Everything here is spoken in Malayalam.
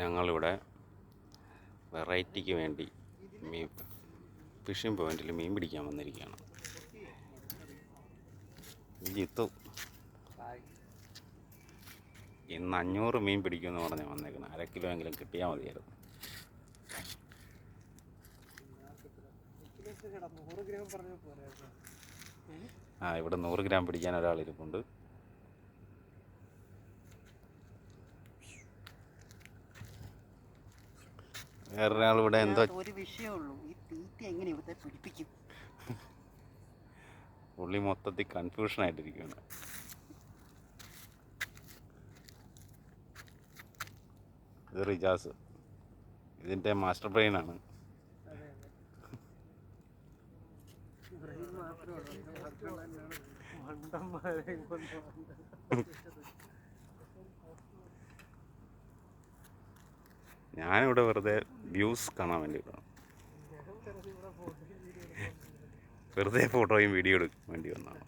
ഞങ്ങളിവിടെ വെറൈറ്റിക്ക് വേണ്ടി ഫിഷിംഗ് പോയിന്റിൽ മീൻ പിടിക്കാൻ വന്നിരിക്കുകയാണ്. ജിത്തു ഇന്ന് 500 മീൻ പിടിക്കുമെന്ന് പറഞ്ഞാൽ വന്നേക്കണം. 1/2 കിലോ എങ്കിലും കിട്ടിയാൽ മതിയായിരുന്നു. ഇവിടെ 100 ഗ്രാം പിടിക്കാൻ ഒരാളിരിപ്പുണ്ട്. വേറൊരാൾ ഇവിടെ എന്തോ ഒരു വിഷയമുള്ളൂ, ഈ തീറ്റ എങ്ങനെ ഇവിടെ പിടിപ്പിക്കും. പുള്ളി മൊത്തത്തിൽ കൺഫ്യൂഷൻ ആയിട്ടിരിക്കുകയാണ്. ഇത് റിജാസ്, ഇതിൻ്റെ മാസ്റ്റർ ബ്രെയിനാണ്. ഞാനിവിടെ വെറുതെ വ്യൂസ് കാണാൻ വേണ്ടിയിട്ടാണ്, വെറുതെ ഫോട്ടോയും വീഡിയോ എടുക്കാൻ വേണ്ടി വന്നതാണ്.